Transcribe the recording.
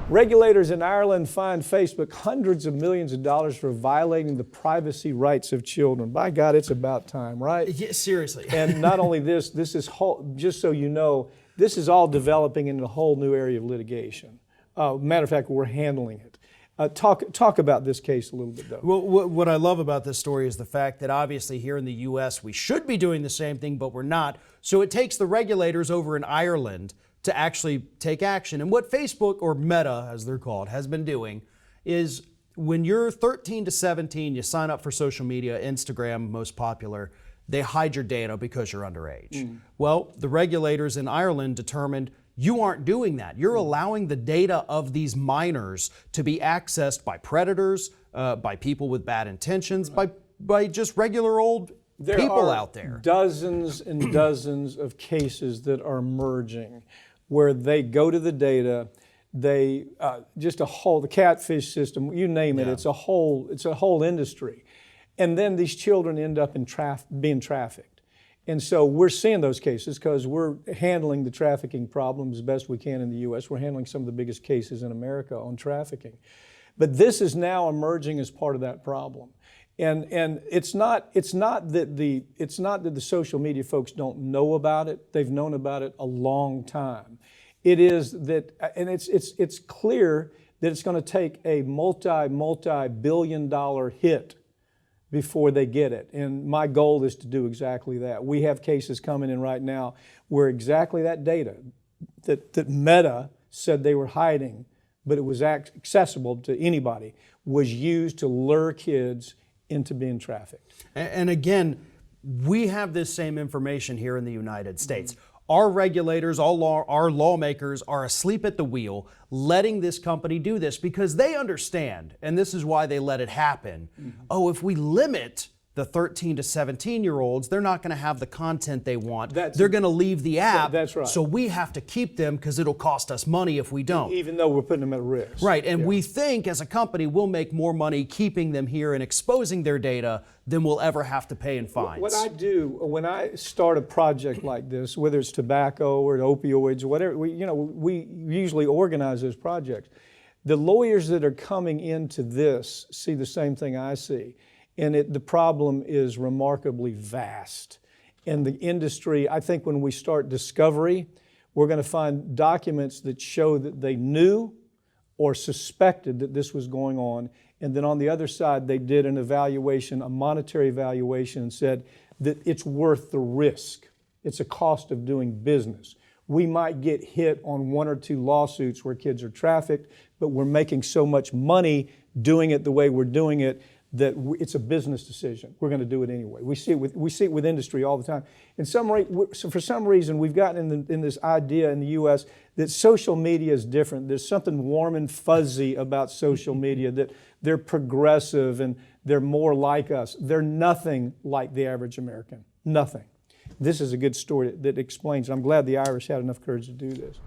Regulators in Ireland fined Facebook hundreds of millions of dollars for violating the privacy rights of children. By God, it's about time, right? Yeah, seriously. And not only this is just so you know, this is all developing into a whole new area of litigation. Matter of fact, we're handling it. Talk about this case a little bit, though. Well, what I love about this story is the fact that obviously here in the U.S. we should be doing the same thing, but we're not. So it takes the regulators over in Ireland to actually take action. And what Facebook, or Meta as they're called, has been doing is when you're 13 to 17, you sign up for social media, Instagram most popular, they hide your data because you're underage. Well, the regulators in Ireland determined you aren't doing that. You're allowing the data of these minors to be accessed by predators, by people with bad intentions, by just regular old people out there. Dozens and dozens of cases that are emerging where they go to the data, they the catfish system, you name it, it's a whole industry. And then these children end up in being trafficked. And so we're seeing those cases because we're handling the trafficking problem as best we can in the U.S. We're handling some of the biggest cases in America on trafficking. But this is now emerging as part of that problem. And it's not that the social media folks don't know about it. They've known about it a long time. It is that, and it's clear that it's going to take a multi-billion-dollar hit before they get it. And my goal is to do exactly that. We have cases coming in right now where exactly that data that Meta said they were hiding, but it was accessible to anybody, was used to lure kids into being trafficked. And again, we have this same information here in the United States. Our regulators, our lawmakers are asleep at the wheel, letting this company do this because they understand, and this is why they let it happen. Oh, if we limit the 13 to 17-year-olds, they're not going to have the content they want. They're going to leave the app. That's right. So we have to keep them because it'll cost us money if we don't. Even though we're putting them at risk. Right, and we think as a company we'll make more money keeping them here and exposing their data than we'll ever have to pay in fines. What I do when I start a project like this, whether it's tobacco or opioids or whatever, we usually organize those projects. The lawyers that are coming into this see the same thing I see. And the problem is remarkably vast. And the industry, I think when we start discovery, we're going to find documents that show that they knew or suspected that this was going on. And then on the other side, they did an evaluation, a monetary evaluation, and said that it's worth the risk. It's a cost of doing business. We might get hit on 1 or 2 lawsuits where kids are trafficked, but we're making so much money doing it the way we're doing it that it's a business decision. We're going to do it anyway. We see it with industry all the time. So for some reason, we've gotten in this idea in the U.S. that social media is different. There's something warm and fuzzy about social media, that they're progressive and they're more like us. They're nothing like the average American. Nothing. This is a good story that explains it. I'm glad the Irish had enough courage to do this.